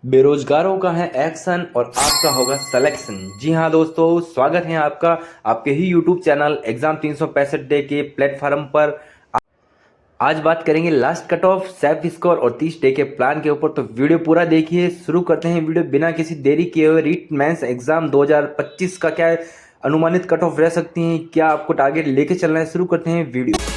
बेरोजगारों का है एक्शन और आपका होगा सिलेक्शन। जी हाँ दोस्तों, स्वागत है आपका आपके ही यूट्यूब चैनल एग्जाम 365 डे के प्लेटफॉर्म पर। आज बात करेंगे last cut off, self score और 30 डे के प्लान के ऊपर। तो वीडियो पूरा देखिए। शुरू करते हैं वीडियो बिना किसी देरी किए हुए। रीट मेंस एग्जाम 2025 का क्या अनुमानित कट ऑफ रह सकती है, क्या आपको टारगेट लेके चलना है। शुरू करते हैं वीडियो।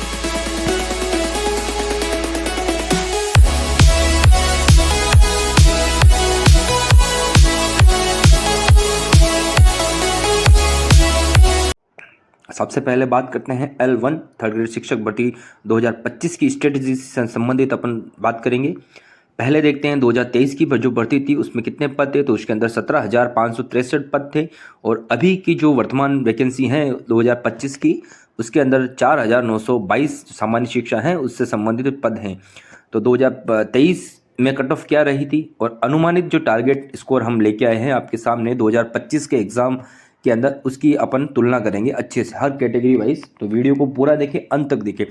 सबसे पहले बात करते हैं L1 थर्ड ग्रेड शिक्षक भर्ती 2025 की स्ट्रेटजी से संबंधित अपन बात करेंगे। पहले देखते हैं 2023 की जो भर्ती थी उसमें कितने पद थे। तो उसके अंदर 17,563 पद थे और अभी की जो वर्तमान वैकेंसी है 2025 की, उसके अंदर 4,922 सामान्य शिक्षा है उससे संबंधित पद हैं। तो 2023 में कट ऑफ क्या रही थी और अनुमानित जो टारगेट स्कोर हम लेके आए हैं आपके सामने 2025 के एग्ज़ाम के अंदर, उसकी अपन तुलना करेंगे अच्छे से हर कैटेगरी वाइज। तो वीडियो को पूरा देखें, अंत तक देखें।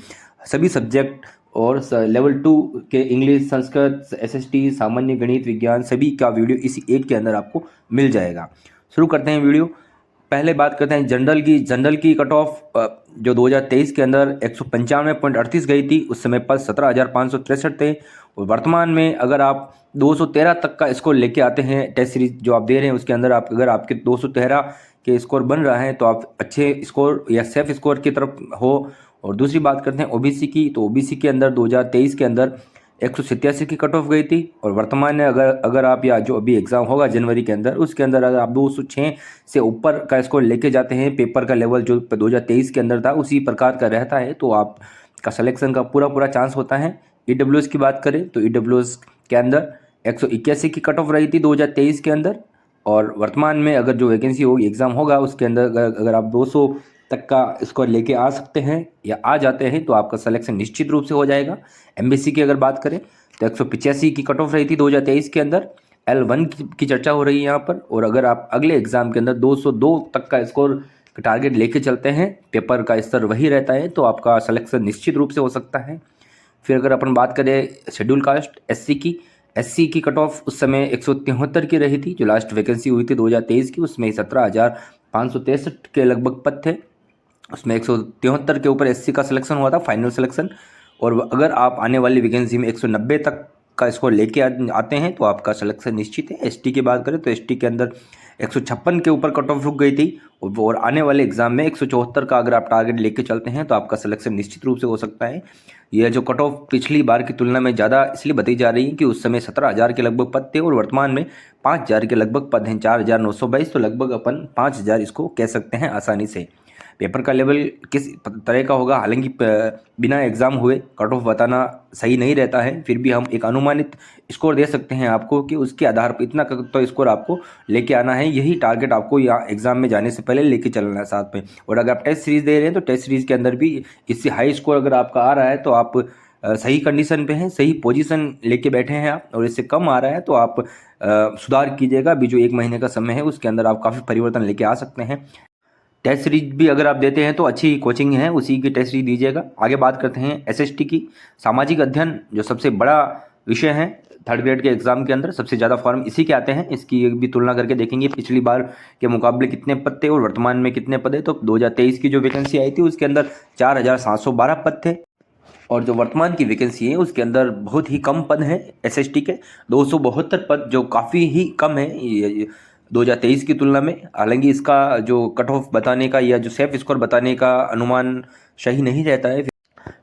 सभी सब्जेक्ट और लेवल 2 के इंग्लिश, संस्कृत, एसएसटी, सामान्य गणित, विज्ञान, सभी का वीडियो इसी एक के अंदर आपको मिल जाएगा। शुरू करते हैं वीडियो। पहले बात करते हैं जनरल की कट ऑफ जो 2023 के अंदर 195.38 गई थी। उस समय पर 17,563 थे और वर्तमान में अगर आप 213 तक का स्कोर लेके आते हैं, टेस्ट सीरीज जो आप दे रहे हैं उसके अंदर आप अगर आपके 213 के स्कोर बन रहा है तो आप अच्छे स्कोर या सेफ स्कोर की तरफ हो। और दूसरी बात करते हैं ओबीसी की। तो ओबीसी के अंदर 2023 के अंदर 187 की कट ऑफ गई थी और वर्तमान में अगर आप या जो अभी एग्ज़ाम होगा जनवरी के अंदर, उसके अंदर अगर आप 206 से ऊपर का स्कोर लेके जाते हैं, पेपर का लेवल जो 2023 के अंदर था उसी प्रकार का रहता है, तो आपका सिलेक्शन का पूरा चांस होता है। ईडब्ल्यूएस की बात करें तो ईडब्ल्यूएस के अंदर 181 की कट ऑफ रही थी 2023 के अंदर और वर्तमान में अगर जो वैकेंसी होगी, एग्ज़ाम होगा, उसके अंदर अगर आप 200 तक का स्कोर लेके आ सकते हैं या आ जाते हैं तो आपका सिलेक्शन निश्चित रूप से हो जाएगा। एमबीसी की अगर बात करें तो 185 की कट ऑफ रही थी 2023 के अंदर। L1 की चर्चा हो रही है यहाँ पर। और अगर आप अगले एग्जाम के अंदर 202 तक का स्कोर का टारगेट लेके चलते हैं, पेपर का स्तर वही रहता है, तो आपका सिलेक्शन निश्चित रूप से हो सकता है। फिर अगर अपन बात करें शेड्यूल कास्ट एससी की कट ऑफ उस समय 173 की रही थी। जो लास्ट वैकेंसी हुई थी 2023 की, उसमें 17,563 के लगभग पद थे। उसमें 173 के ऊपर एससी का सिलेक्शन हुआ था, फाइनल सिलेक्शन। और अगर आप आने वाली वैकेंसी में 190 तक का स्कोर लेके आते हैं तो आपका सिलेक्शन निश्चित है। एसटी की बात करें तो एसटी के अंदर 156 के ऊपर कट ऑफ रुक गई थी और आने वाले एग्जाम में 174 का अगर आप टारगेट लेके चलते हैं तो आपका सिलेक्शन निश्चित रूप से हो सकता है। यह जो कट ऑफ पिछली बार की तुलना में ज़्यादा इसलिए बताई जा रही है कि उस समय 17,000 के लगभग पद थे और वर्तमान में 5,000 के लगभग पद हैं, 4,922। तो लगभग अपन 5,000 इसको कह सकते हैं आसानी से। पेपर का लेवल किस तरह का होगा, हालांकि बिना एग्ज़ाम हुए कट ऑफ बताना सही नहीं रहता है, फिर भी हम एक अनुमानित स्कोर दे सकते हैं आपको कि उसके आधार पर इतना तो स्कोर आपको लेके आना है। यही टारगेट आपको यहाँ एग्ज़ाम में जाने से पहले लेके चलना है साथ में। और अगर आप टेस्ट सीरीज़ दे रहे हैं तो टेस्ट सीरीज़ के अंदर भी इससे हाई स्कोर अगर आपका आ रहा है तो आप सही कंडीशन पे हैं, सही पोजीशन लेके बैठे हैं आप। और इससे कम आ रहा है तो आप सुधार कीजिएगा। अभी जो 1 महीने का समय है उसके अंदर आप काफ़ी परिवर्तन लेके आ सकते हैं। टेस्ट सीरीज भी अगर आप देते हैं तो अच्छी कोचिंग है, उसी की टेस्ट सीरीज दीजिएगा। आगे बात करते हैं एसएसटी की। सामाजिक अध्ययन जो सबसे बड़ा विषय है थर्ड ग्रेड के एग्जाम के अंदर, सबसे ज़्यादा फॉर्म इसी के आते हैं। इसकी भी तुलना करके देखेंगे पिछली बार के मुकाबले कितने पद थे और वर्तमान में कितने पद है। तो 2023 की जो वैकेंसी आई थी उसके अंदर 4,712 पद थे और जो वर्तमान की वैकेंसी है उसके अंदर बहुत ही कम पद हैं एसएसटी के, 272 पद, जो काफ़ी ही कम है 2023 की तुलना में। हालांकि इसका जो कट ऑफ बताने का या जो सेफ स्कोर बताने का अनुमान सही नहीं रहता है,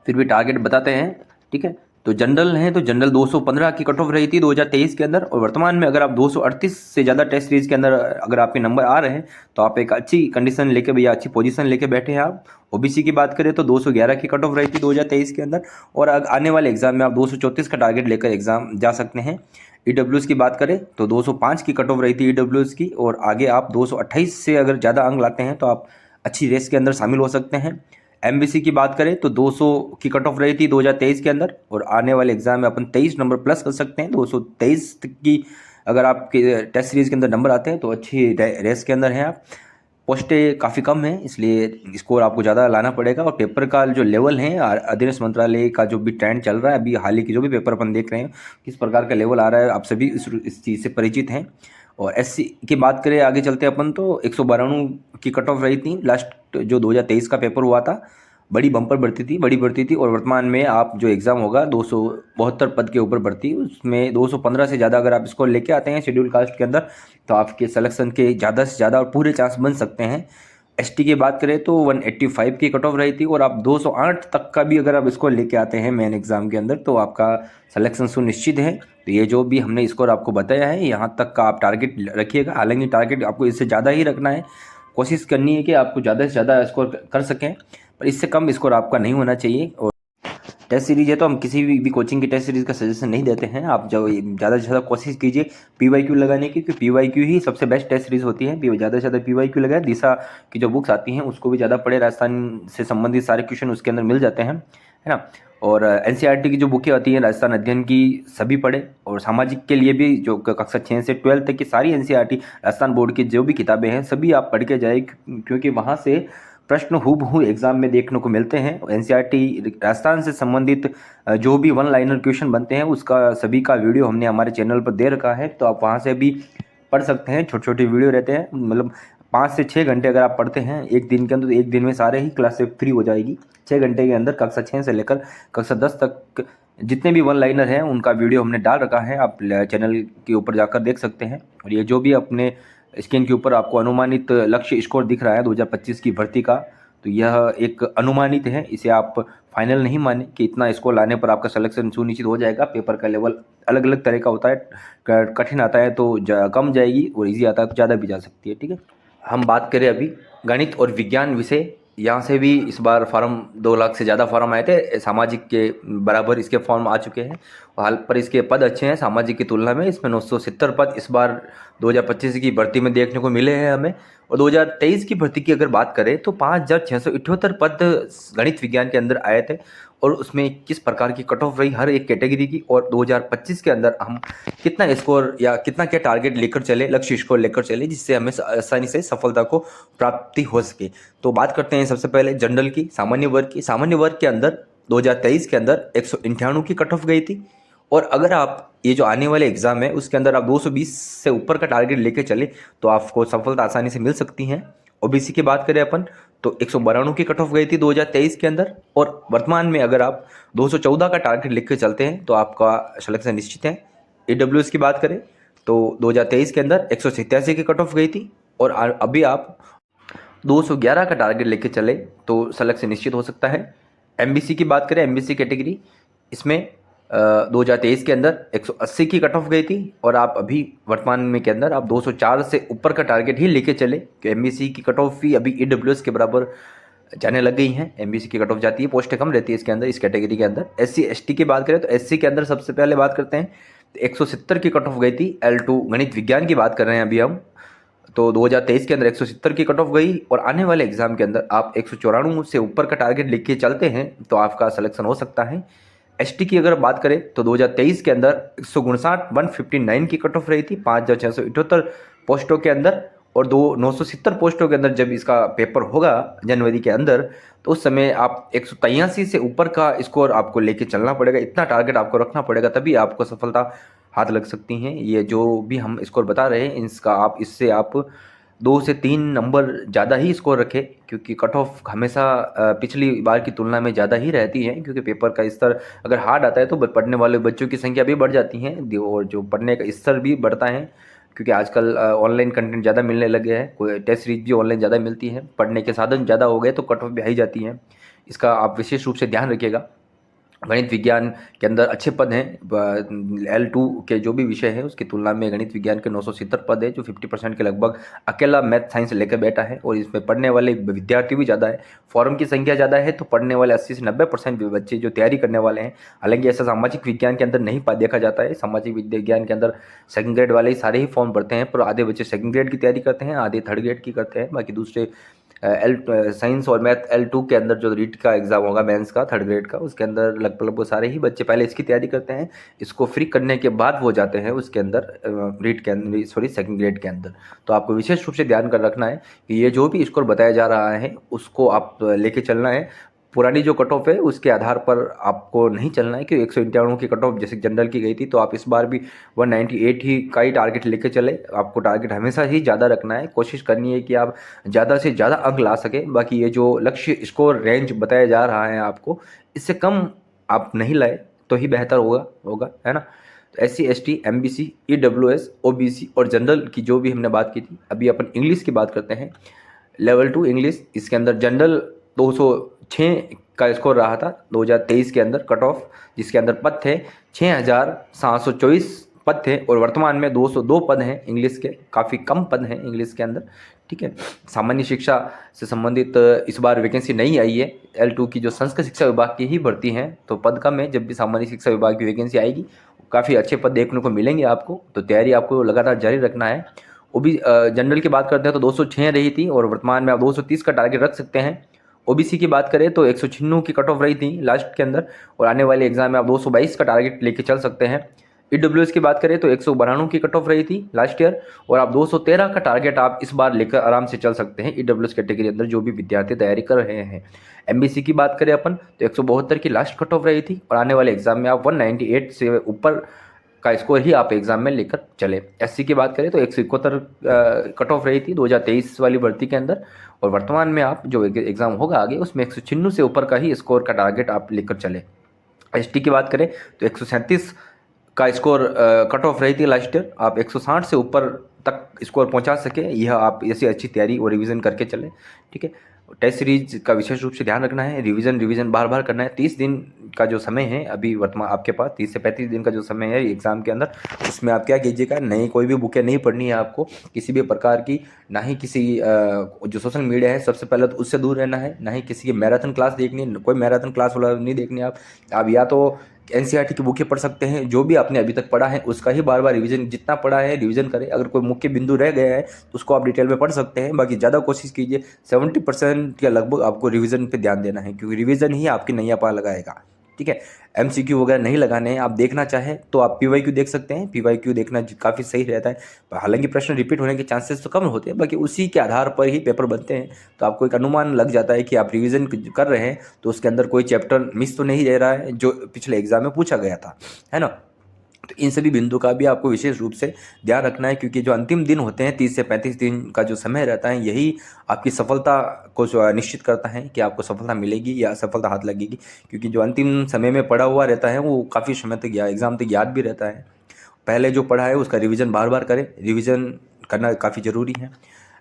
फिर भी टारगेट बताते हैं, ठीक है। तो जनरल है तो जनरल 215 की कट ऑफ रही थी 2023 के अंदर और वर्तमान में अगर आप 238 से ज़्यादा टेस्ट सीरीज के अंदर अगर आपके नंबर आ रहे हैं तो आप एक अच्छी कंडीशन लेके भैया अच्छी पोजीशन लेके बैठे हैं आप। ओबीसी की बात करें तो 211 की कट ऑफ रही थी 2023 के अंदर और आने वाले एग्जाम में आप 234 का टारगेट लेकर एग्जाम जा सकते हैं। ईडब्ल्यूएस की बात करें तो 205 की कट ऑफ रही थी ईडब्ल्यूएस की और आगे आप 228 से अगर ज़्यादा अंक लाते हैं तो आप अच्छी रेस के अंदर शामिल हो सकते हैं। एमबीसी की बात करें तो 200 की कट ऑफ रही थी 2023 के अंदर और आने वाले एग्जाम में अपन 23 नंबर प्लस कर सकते हैं। 223 की अगर आपके टेस्ट सीरीज के अंदर नंबर आते हैं तो अच्छी रेस के अंदर हैं आप। पोस्टें काफ़ी कम हैं, इसलिए स्कोर आपको ज़्यादा लाना पड़ेगा। और पेपर का जो लेवल है, अधीनस्थ मंत्रालय का जो भी ट्रेंड चल रहा है, अभी हाल ही के जो भी पेपर अपन देख रहे हैं, किस प्रकार का लेवल आ रहा है, आप सभी इस चीज़ से परिचित हैं। और एससी की बात करें, आगे चलते हैं अपन, तो 192 की कट ऑफ रही थी लास्ट जो 2023 का पेपर हुआ था। बड़ी बम्पर बढ़ती थी। और वर्तमान में आप जो एग्ज़ाम होगा 272 पद के ऊपर भर्ती, उसमें 215 से ज़्यादा अगर आप इसको लेके आते हैं शेड्यूल कास्ट के अंदर, तो आपके सिलेक्शन के ज़्यादा से ज़्यादा और पूरे चांस बन सकते हैं। एसटी की बात करें तो 185 की कट ऑफ रही थी, और आप 208 तक का भी अगर आप इसको लेके आते हैं मेन एग्ज़ाम के अंदर, तो आपका सिलेक्शन सुनिश्चित है। तो ये जो भी हमने स्कोर आपको बताया है, यहाँ तक का आप टारगेट रखिएगा। हालांकि टारगेट आपको इससे ज़्यादा ही रखना है, कोशिश करनी है कि आपको ज़्यादा से ज़्यादा स्कोर कर सकें, पर इससे कम स्कोर आपका नहीं होना चाहिए। और टेस्ट सीरीज है तो हम किसी भी कोचिंग की टेस्ट सीरीज का सजेशन नहीं देते हैं। आप जो ज़्यादा से ज़्यादा कोशिश कीजिए PYQ लगाने की, क्योंकि PYQ ही सबसे बेस्ट टेस्ट सीरीज होती है। ज़्यादा से ज़्यादा PYQ लगाए। दिशा की जो बुक्स आती हैं उसको भी ज़्यादा पढ़े, राजस्थान से संबंधित सारे क्वेश्चन उसके अंदर मिल जाते हैं, है ना। और NCERT की जो बुकें आती हैं राजस्थान अध्ययन की, सभी पढ़े। और सामाजिक के लिए भी जो कक्षा 6 से 12 तक की सारी NCERT राजस्थान बोर्ड की जो भी किताबें हैं सभी आप पढ़ के जाए, क्योंकि वहाँ से प्रश्न हूबहू एग्जाम में देखने को मिलते हैं। NCERT राजस्थान से संबंधित जो भी वन लाइनर क्वेश्चन बनते हैं उसका सभी का वीडियो हमने हमारे चैनल पर दे रखा है, तो आप वहाँ से भी पढ़ सकते हैं। छोटे छोटे वीडियो रहते हैं, मतलब 5 से 6 घंटे अगर आप पढ़ते हैं एक दिन के अंदर, तो एक दिन में सारे ही क्लासेस फ्री हो जाएगी। 6 घंटे के अंदर कक्षा 6 से लेकर कक्षा 10 तक जितने भी वन लाइनर हैं उनका वीडियो हमने डाल रखा है, आप चैनल के ऊपर जाकर देख सकते हैं। और ये जो भी अपने स्क्रीन के ऊपर आपको अनुमानित लक्ष्य स्कोर दिख रहा है 2025 की भर्ती का, तो यह एक अनुमानित है, इसे आप फाइनल नहीं माने कि इतना स्कोर लाने पर आपका सिलेक्शन सुनिश्चित हो जाएगा। पेपर का लेवल अलग अलग तरह का होता है, कठिन आता है तो कम जाएगी, और इजी आता है तो ज़्यादा भी जा सकती है, ठीक है। हम बात करें अभी गणित और विज्ञान विषय, यहाँ से भी इस बार फॉर्म 2 लाख से ज़्यादा फॉर्म आए थे। सामाजिक के बराबर इसके फॉर्म आ चुके हैं, हाल पर इसके पद अच्छे हैं सामाजिक की तुलना में। इसमें 970 पद इस बार 2025 की भर्ती में देखने को मिले हैं हमें। और 2023 की भर्ती की अगर बात करें तो 5678 पद गणित विज्ञान के अंदर आए थे, और उसमें किस प्रकार की कट ऑफ रही हर एक कैटेगरी की, और 2025 के अंदर हम कितना स्कोर या कितना क्या टारगेट लेकर चले, लक्ष्य स्कोर लेकर चले, जिससे हमें आसानी से सफलता को प्राप्ति हो सके। तो बात करते हैं सबसे पहले जनरल की, सामान्य वर्ग की। सामान्य वर्ग के अंदर 2023 के अंदर 198 की कट ऑफ गई थी, और अगर आप ये जो आने वाले एग्जाम है उसके अंदर आप 220 से ऊपर का टारगेट लेके चले तो आपको सफलता आसानी से मिल सकती है। ओबीसी की बात करें अपन तो 192 की कट ऑफ गई थी 2023 के अंदर, और वर्तमान में अगर आप 214 का टारगेट लेकर चलते हैं तो आपका सिलेक्शन निश्चित है। AWS की बात करें तो 2023 के अंदर 187 की कट ऑफ गई थी, और अभी आप 211 का टारगेट लेके चले तो सिलेक्शन निश्चित हो सकता है। MBC की बात करें, MBC कैटेगरी, इसमें 2023 के अंदर 180 की कट ऑफ गई थी, और आप अभी वर्तमान में के अंदर आप 204 से ऊपर का टारगेट ही लेके चले, कि MBC की कट ऑफ भी अभी AWS के बराबर जाने लग गई हैं। MBC की कट ऑफ जाती है, पोस्टें कम रहती है इसके अंदर, इस कैटेगरी के अंदर। SC ST की बात करें तो SC के अंदर सबसे पहले बात करते हैं तो 170 की कट ऑफ गई थी। L2 गणित विज्ञान की बात कर रहे हैं अभी हम, तो 2023 के अंदर 170 की कट ऑफ गई, और आने वाले एग्जाम के अंदर आप 194 से ऊपर का टारगेट लिख के चलते हैं तो आपका सिलेक्शन हो सकता है। एसटी की अगर बात करें तो 2023 के अंदर 159 की कट ऑफ रही थी 5678 पोस्टों के अंदर, और 970 पोस्टों के अंदर जब इसका पेपर होगा जनवरी के अंदर, तो उस समय आप 183 से ऊपर का स्कोर आपको लेके चलना पड़ेगा। इतना टारगेट आपको रखना पड़ेगा, तभी आपको सफलता हाथ लग सकती हैं। ये जो भी हम स्कोर बता रहे हैं इसका इससे आप 2 से 3 नंबर ज़्यादा ही स्कोर रखें, क्योंकि कट ऑफ हमेशा पिछली बार की तुलना में ज़्यादा ही रहती है, क्योंकि पेपर का स्तर अगर हार्ड आता है तो पढ़ने वाले बच्चों की संख्या भी बढ़ जाती है, और जो पढ़ने का स्तर भी बढ़ता है, क्योंकि आजकल ऑनलाइन कंटेंट ज़्यादा मिलने लगे हैं, कोई टेस्ट सीरीज भी ऑनलाइन ज़्यादा मिलती है, पढ़ने के साधन ज़्यादा हो गए तो कट ऑफ भी हाई जाती है। इसका आप विशेष रूप से ध्यान रखिएगा। गणित विज्ञान के अंदर अच्छे पद हैं, L2 के जो भी विषय है उसकी तुलना में गणित विज्ञान के 970 पद है, जो 50% के लगभग अकेला मैथ साइंस लेकर बैठा है, और इसमें पढ़ने वाले विद्यार्थी भी ज़्यादा है, फॉर्म की संख्या ज़्यादा है, तो पढ़ने वाले 80 से 90% बच्चे जो तैयारी करने वाले हैं। हालांकि ऐसा सामाजिक विज्ञान के अंदर नहीं देखा जाता है, सामाजिक विज्ञान के अंदर सेकंड ग्रेड वाले ही सारे ही फॉर्म भरते हैं, पर आधे बच्चे सेकंड ग्रेड की तैयारी करते हैं, आधे थर्ड ग्रेड की करते हैं, बाकी दूसरे एल साइंस और मैथ L2 के अंदर जो रीट का एग्ज़ाम होगा मेंस का 3rd ग्रेड का, उसके अंदर लगभग वो सारे ही बच्चे पहले इसकी तैयारी करते हैं, इसको फ्री करने के बाद वो जाते हैं उसके अंदर रीट के अंदर, सॉरी 2nd ग्रेड के अंदर। तो आपको विशेष रूप से ध्यान कर रखना है कि ये जो भी स्कोर बताया जा रहा है उसको आप लेके चलना है। पुरानी जो कट ऑफ है उसके आधार पर आपको नहीं चलना है कि 151 की कट ऑफ जैसे जनरल की गई थी, तो आप इस बार भी 198 ही का ही टारगेट लेके चले। आपको टारगेट हमेशा ही ज़्यादा रखना है, कोशिश करनी है कि आप ज़्यादा से ज़्यादा अंक ला सकें। बाकी ये जो लक्ष्य स्कोर रेंज बताया जा रहा है आपको, इससे कम आप नहीं लाए तो ही बेहतर होगा है ना। तो SC ST MBC EWS OBC और जनरल की जो भी हमने बात की थी, अभी अपन इंग्लिश की बात करते हैं। लेवल 2 इंग्लिश, इसके अंदर जनरल 206 का स्कोर रहा था 2023 के अंदर कट ऑफ, जिसके अंदर पद थे 6724 पद थे, और वर्तमान में 202 पद हैं इंग्लिश के, काफ़ी कम पद हैं इंग्लिश के अंदर। ठीक है, सामान्य शिक्षा से संबंधित इस बार वैकेंसी नहीं आई है। L2 की जो संस्कृत शिक्षा विभाग की ही भर्ती हैं, तो पद कम है। जब भी सामान्य शिक्षा विभाग की वैकेंसी आएगी काफ़ी अच्छे पद देखने को मिलेंगे आपको, तो तैयारी आपको लगातार जारी रखना है। वो भी जनरल की बात करते हैं तो 206 रही थी, और वर्तमान में आप 230 का टारगेट रख सकते हैं। OBC की बात करें तो 196 की कट ऑफ रही थी लास्ट के अंदर, और आने वाले एग्जाम में आप 222 का टारगेट लेके चल सकते हैं। EWS की बात करें तो 192 की कट ऑफ रही थी लास्ट ईयर, और आप 213 का टारगेट आप इस बार लेकर आराम से चल सकते हैं EWS कैटेगरी अंदर जो भी विद्यार्थी तैयारी कर रहे हैं। MBC की बात करें अपन तो 172 की लास्ट कट ऑफ रही थी, और आने वाले एग्जाम में आप 198 से ऊपर का स्कोर ही आप एग्जाम में लेकर चले। SC की बात करें तो 171 कट ऑफ रही थी 2023 वाली भर्ती के अंदर, और वर्तमान में आप जो एग्जाम होगा आगे उसमें 196 से ऊपर का ही स्कोर का टारगेट आप लेकर चले। ST की बात करें तो 137 का स्कोर कट ऑफ रही थी लास्ट ईयर, आप 160 से ऊपर तक स्कोर पहुंचा सके, यह आप ऐसी अच्छी तैयारी और रिवीजन करके चले। ठीक है, टेस्ट सीरीज का विशेष रूप से ध्यान रखना है, रिवीजन बार बार करना है। 30 दिन का जो समय है अभी वर्तमान आपके पास, 30 से 35 दिन का जो समय है एग्जाम के अंदर, उसमें आप क्या कीजिएगा, नई कोई भी बुकें नहीं पढ़नी है आपको किसी भी प्रकार की, ना ही किसी जो सोशल मीडिया है सबसे पहले तो उससे दूर रहना है, ना ही किसी की मैराथन क्लास देखनी है, कोई मैराथन क्लास वाला नहीं देखनी आप या तो NCERT की बुकें पढ़ सकते हैं, जो भी आपने अभी तक पढ़ा है उसका ही बार बार रिवीजन, जितना पढ़ा है रिवीजन करें। अगर कोई मुख्य बिंदु रह गया है तो उसको आप डिटेल में पढ़ सकते हैं, बाकी ज़्यादा कोशिश कीजिए 70% के लगभग आपको रिवीजन पे ध्यान देना है, क्योंकि रिवीजन ही आपकी नैया पार लगाएगा। ठीक है, MCQ वगैरह नहीं लगाने हैं। आप देखना चाहें तो आप PYQ देख सकते हैं, PYQ देखना काफ़ी सही रहता है। हालांकि प्रश्न रिपीट होने के चांसेस तो कम होते हैं, बाकी उसी के आधार पर ही पेपर बनते हैं, तो आपको एक अनुमान लग जाता है कि आप रिवीजन कर रहे हैं तो उसके अंदर कोई चैप्टर मिस तो नहीं रह रहा है जो पिछले एग्जाम में पूछा गया था, है ना। तो इन सभी बिंदु का भी आपको विशेष रूप से ध्यान रखना है, क्योंकि जो अंतिम दिन होते हैं 30 से 35 दिन का जो समय रहता है, यही आपकी सफलता को जो निश्चित करता है कि आपको सफलता मिलेगी या असफलता हाथ लगेगी। क्योंकि जो अंतिम समय में पड़ा हुआ रहता है वो काफ़ी समय तक एग्जाम तक याद भी रहता है। पहले जो पढ़ा है उसका रिवीजन बार बार करें, रिवीजन करना काफ़ी ज़रूरी है।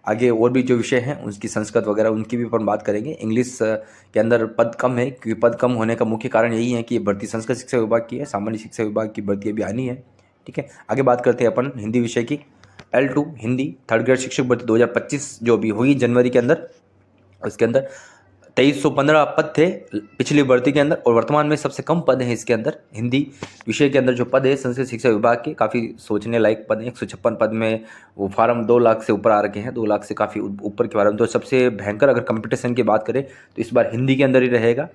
आगे और भी जो विषय हैं उसकी संस्कृत वगैरह उनकी भी अपन बात करेंगे। इंग्लिश के अंदर पद कम है, क्योंकि पद कम होने का मुख्य कारण यही है कि ये भर्ती संस्कृत शिक्षा विभाग की है, सामान्य शिक्षा विभाग की भर्ती अभी आनी है। ठीक है, आगे बात करते हैं अपन हिंदी विषय की। L2 हिंदी 3rd ग्रेड शिक्षक भर्ती 2025 जो भी हुई जनवरी के अंदर, उसके अंदर 2315 पद थे पिछली भर्ती के अंदर, और वर्तमान में सबसे कम पद हैं इसके अंदर। हिंदी विषय के अंदर जो पद है संस्कृत शिक्षा विभाग के, काफ़ी सोचने लायक पद हैं। 156 पद में वो फार्म 2 लाख से ऊपर आ रखे हैं, 2 लाख से काफ़ी ऊपर के फार्म। तो सबसे भयंकर अगर कंपटीशन की बात करें तो इस बार हिंदी के अंदर ही रहेगा।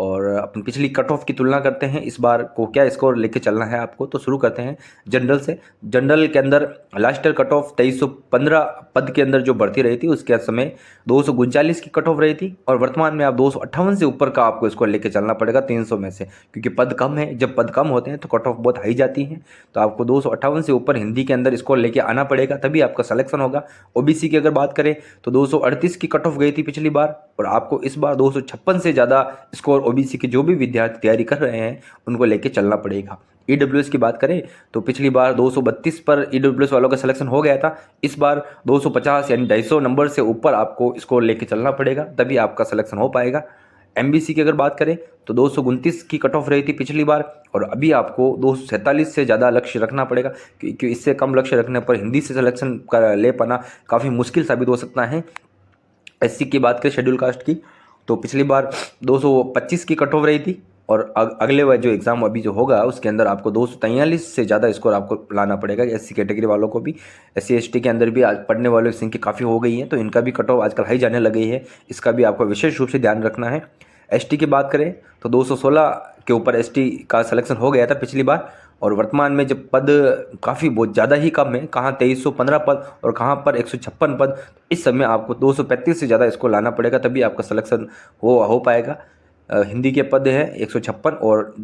और अपन पिछली कट ऑफ की तुलना करते हैं, इस बार को क्या स्कोर लेके चलना है आपको, तो शुरू करते हैं जनरल से। जनरल के अंदर लास्ट ईयर कट ऑफ 2315 पद के अंदर जो भर्ती रही थी उसके समय 239 की कट ऑफ रही थी, और वर्तमान में आप 258 से ऊपर का आपको स्कोर लेके चलना पड़ेगा 300 में से, क्योंकि पद कम है। जब पद कम होते हैं तो कट ऑफ बहुत हाई जाती है, तो आपको 258 से ऊपर हिंदी के अंदर स्कोर लेके आना पड़ेगा, तभी आपका सिलेक्शन होगा। OBC की अगर बात करें तो 238 की कट ऑफ गई थी पिछली बार, और आपको इस बार 256 से ज़्यादा स्कोर OBC के जो भी विद्यार्थी तैयारी कर रहे हैं उनको लेके चलना पड़ेगा। EWS की बात करें तो पिछली बार 232 पर EWS वालों का सिलेक्शन हो गया था, इस बार 250 यानी 250 नंबर से ऊपर आपको स्कोर लेके चलना पड़ेगा, तभी आपका सिलेक्शन हो पाएगा। MBC की अगर बात करें तो 229 की कट ऑफ रही थी पिछली बार, और अभी आपको 247 से ज़्यादा लक्ष्य रखना पड़ेगा, क्योंकि इससे कम लक्ष्य रखने पर हिंदी से सिलेक्शन ले पाना काफ़ी मुश्किल साबित हो सकता है। SC की बात करें शेड्यूल कास्ट की तो पिछली बार 225 की कट ऑफ रही थी, और अगले जो एग्ज़ाम अभी जो होगा उसके अंदर आपको 243 से ज़्यादा स्कोर आपको लाना पड़ेगा। एससी कैटेगरी वालों को भी, एससी एसटी के अंदर भी आज पढ़ने वालों की संख्या काफ़ी हो गई है, तो इनका भी कट ऑफ आजकल हाई जाने लगी है। इसका भी आपको विशेष रूप से ध्यान रखना है। एसटी की बात करें तो 216 के ऊपर एसटी का सिलेक्शन हो गया था पिछली बार, और वर्तमान में जब पद काफ़ी बहुत ज़्यादा ही कम है, कहाँ 2315 पद और कहाँ पर 156 पद। इस समय आपको 235 से ज़्यादा इसको लाना पड़ेगा, तभी आपका सिलेक्शन हो पाएगा। हिंदी के पद है 156 और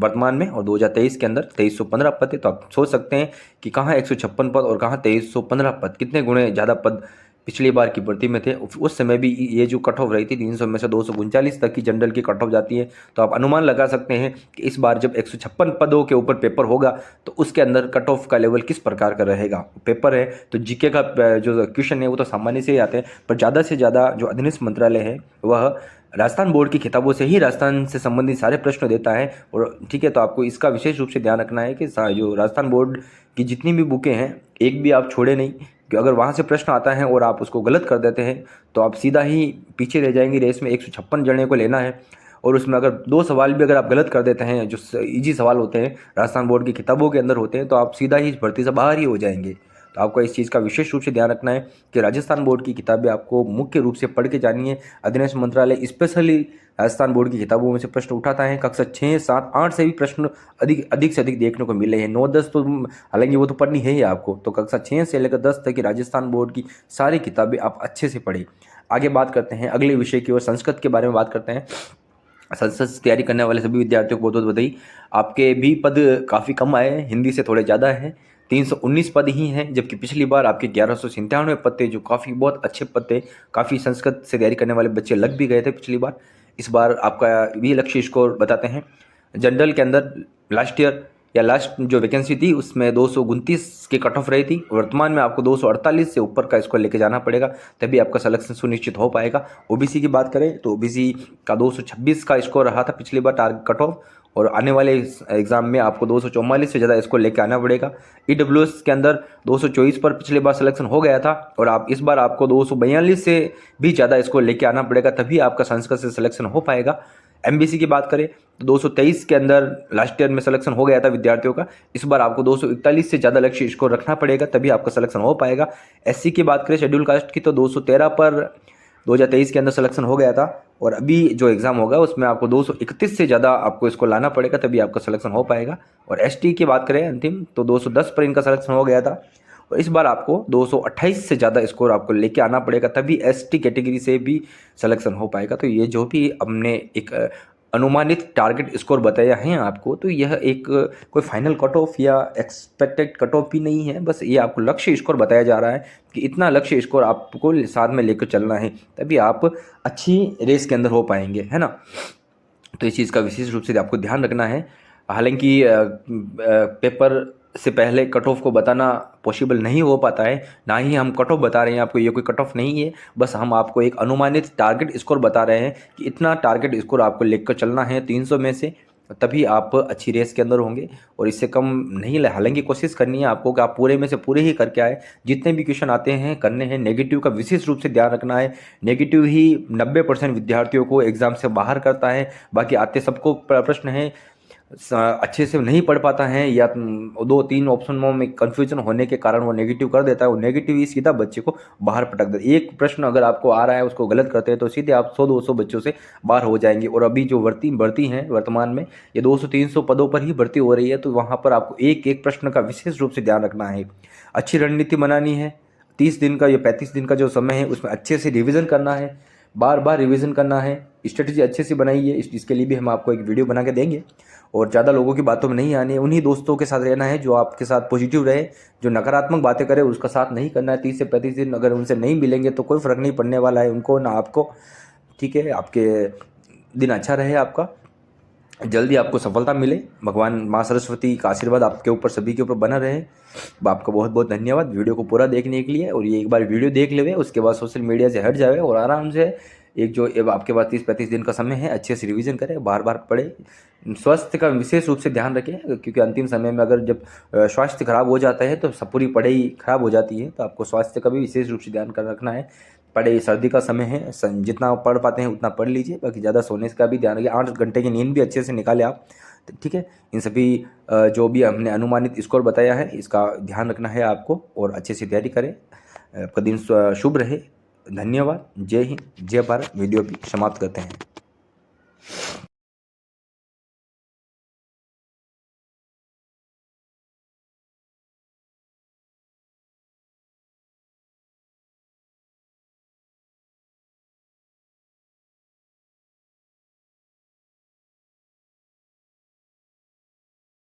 वर्तमान में, और 2023 के अंदर 2315 पद है। तो आप सोच सकते हैं कि कहाँ 156 पद और कहाँ 2315 पद, कितने गुणे ज़्यादा पद पिछली बार की भर्ती में थे। उस समय भी ये जो कट ऑफ रही थी 300 में से 239 तक की जनरल की कट ऑफ जाती है। तो आप अनुमान लगा सकते हैं कि इस बार जब 156 पदों के ऊपर पेपर होगा तो उसके अंदर कट ऑफ का लेवल किस प्रकार का रहेगा। पेपर है तो जीके का जो क्वेश्चन है वो तो सामान्य से ही आते हैं, पर ज़्यादा से ज़्यादा जो अधीनस्थ मंत्रालय है वह राजस्थान बोर्ड की किताबों से ही राजस्थान से संबंधित सारे प्रश्न देता है। और ठीक है, तो आपको इसका विशेष रूप से ध्यान रखना है कि जो राजस्थान बोर्ड की जितनी भी बुकें हैं एक भी आप छोड़े नहीं, कि अगर वहाँ से प्रश्न आता है और आप उसको गलत कर देते हैं तो आप सीधा ही पीछे रह जाएंगे रेस में। 156 जने को लेना है और उसमें अगर 2 सवाल भी अगर आप गलत कर देते हैं, जो इजी सवाल होते हैं राजस्थान बोर्ड की किताबों के अंदर होते हैं, तो आप सीधा ही इस भर्ती से बाहर ही हो जाएंगे। तो आपको इस चीज़ का विशेष रूप से ध्यान रखना है कि राजस्थान बोर्ड की किताबें आपको मुख्य रूप से पढ़ के जानी है। अधीनस्थ मंत्रालय स्पेशली राजस्थान बोर्ड की किताबों में से प्रश्न उठाता है। कक्षा 6, 7, 8 से भी प्रश्न अधिक से अधिक देखने को मिले हैं। 9, 10 तो हालांकि वो तो पढ़नी है ही आपको, तो कक्षा 6 से लेकर 10 तक की राजस्थान बोर्ड की सारी किताबें आप अच्छे से पढ़ें। आगे बात करते हैं अगले विषय की ओर, संस्कृत के बारे में बात करते हैं। संसद से तैयारी करने वाले सभी विद्यार्थियों को बहुत बहुत बधाई। आपके भी पद काफ़ी कम आए हैं, हिंदी से थोड़े ज़्यादा हैं, 319 पद ही हैं, जबकि पिछली बार आपके 1197 पद थे, जो काफ़ी बहुत अच्छे पद थे। काफ़ी संस्कृत से तैयारी करने वाले बच्चे लग भी गए थे पिछली बार। इस बार आपका भी लक्ष्य स्कोर बताते हैं। जनरल के अंदर लास्ट ईयर या लास्ट जो वैकेंसी थी उसमें 229 की कट ऑफ रही थी। वर्तमान में आपको 248 से ऊपर का स्कोर लेके जाना पड़ेगा, तभी आपका सिलेक्शन सुनिश्चित हो पाएगा। ओबीसी की बात करें तो ओबीसी का 226 का स्कोर रहा था पिछली बार टारगेट कट ऑफ, और आने वाले एग्जाम में आपको 244 से ज़्यादा स्कोर लेके आना पड़ेगा। ईडब्ल्यूएस के अंदर 224 पर पिछली बार सिलेक्शन हो गया था, और आप इस बार आपको 242 से भी ज़्यादा स्कोर लेके आना पड़ेगा, तभी आपका संस्कृत से सिलेक्शन हो पाएगा। एमबीसी की बात करें तो 223 के अंदर लास्ट ईयर में सिलेक्शन हो गया था विद्यार्थियों का। इस बार आपको 241 से ज़्यादा लक्ष्य स्कोर रखना पड़ेगा, तभी आपका सिलेक्शन हो पाएगा। एससी की बात करें शेड्यूल कास्ट की तो 213 पर 2023 के अंदर सिलेक्शन हो गया था, और अभी जो एग्ज़ाम होगा उसमें आपको 231 से ज़्यादा आपको इसको लाना पड़ेगा, तभी आपका सिलेक्शन हो पाएगा। और एसटी की बात करें अंतिम तो 210 पर इनका सिलेक्शन हो गया था, और इस बार आपको 228 से ज़्यादा स्कोर आपको लेके आना पड़ेगा, तभी एसटी कैटेगरी से भी सिलेक्शन हो पाएगा। तो ये जो भी हमने एक अनुमानित टारगेट स्कोर बताया है आपको, तो यह एक कोई फाइनल कट ऑफ या एक्सपेक्टेड कट ऑफ भी नहीं है, बस ये आपको लक्ष्य स्कोर बताया जा रहा है कि इतना लक्ष्य स्कोर आपको साथ में लेकर चलना है, तभी आप अच्छी रेस के अंदर हो पाएंगे, है ना। तो इस चीज़ का विशेष रूप से आपको ध्यान रखना है। हालांकि पेपर से पहले कट ऑफ को बताना पॉसिबल नहीं हो पाता है, ना ही हम कट ऑफ बता रहे हैं आपको, ये कोई कट ऑफ नहीं है, बस हम आपको एक अनुमानित टारगेट स्कोर बता रहे हैं कि इतना टारगेट स्कोर आपको लेकर चलना है 300 में से, तभी आप अच्छी रेस के अंदर होंगे। और इससे कम नहीं, हालांकि कोशिश करनी है आपको कि आप पूरे में से पूरे ही करके आए। जितने भी क्वेश्चन आते हैं करने हैं। नेगेटिव का विशेष रूप से ध्यान रखना है, नेगेटिव ही 90% विद्यार्थियों को एग्जाम से बाहर करता है। बाकी आते सबको प्रश्न है, अच्छे से नहीं पढ़ पाता है या 2-3 ऑप्शनों में कन्फ्यूजन होने के कारण वो नेगेटिव कर देता है, वो नेगेटिव ही सीधा बच्चे को बाहर पटक देता है। एक प्रश्न अगर आपको आ रहा है उसको गलत करते हैं तो सीधे आप 100-200 बच्चों से बाहर हो जाएंगे। और अभी जो भर्ती हैं वर्तमान में ये 200-300 पदों पर ही भर्ती हो रही है, तो वहाँ पर आपको एक एक प्रश्न का विशेष रूप से ध्यान रखना है। अच्छी रणनीति बनानी है। 30 दिन का या 35 दिन का जो समय है उसमें अच्छे से रिविज़न करना है, बार बार रिवीजन करना है। स्ट्रेटजी अच्छे से बनाइए, इसके लिए भी हम आपको एक वीडियो बना के देंगे। और ज़्यादा लोगों की बातों में नहीं आनी है, उन्हीं दोस्तों के साथ रहना है जो आपके साथ पॉजिटिव रहे। जो नकारात्मक बातें करे उसका साथ नहीं करना है। 30 से 35 दिन अगर उनसे नहीं मिलेंगे तो कोई फ़र्क नहीं पड़ने वाला है उनको ना आपको, ठीक है। आपके दिन अच्छा रहे, आपका जल्दी आपको सफलता मिले। भगवान माँ सरस्वती का आशीर्वाद आपके ऊपर सभी के ऊपर बना रहे। आपका बहुत बहुत धन्यवाद वीडियो को पूरा देखने के लिए। और ये एक बार वीडियो देख ले उसके बाद सोशल मीडिया से हट जाए और आराम से एक जो आपके पास 30-35 दिन का समय है अच्छे से रिवीजन करें, बार बार पढ़े। स्वास्थ्य का विशेष रूप से ध्यान रखें, क्योंकि अंतिम समय में अगर जब स्वास्थ्य खराब हो जाता है तो सब पूरी पढ़ाई खराब हो जाती है। तो आपको स्वास्थ्य का भी विशेष रूप से ध्यान कर रखना है। पढ़े, सर्दी का समय है, जितना पढ़ पाते हैं उतना पढ़ लीजिए, बाकी ज़्यादा सोने का भी ध्यान रखिए, 8 घंटे की नींद भी अच्छे से निकालें आप। तो ठीक है, इन सभी जो भी हमने अनुमानित स्कोर बताया है इसका ध्यान रखना है आपको, और अच्छे से तैयारी करें। आपका दिन शुभ रहे। धन्यवाद। जय हिंद, जय भारत। वीडियो भी समाप्त करते हैं।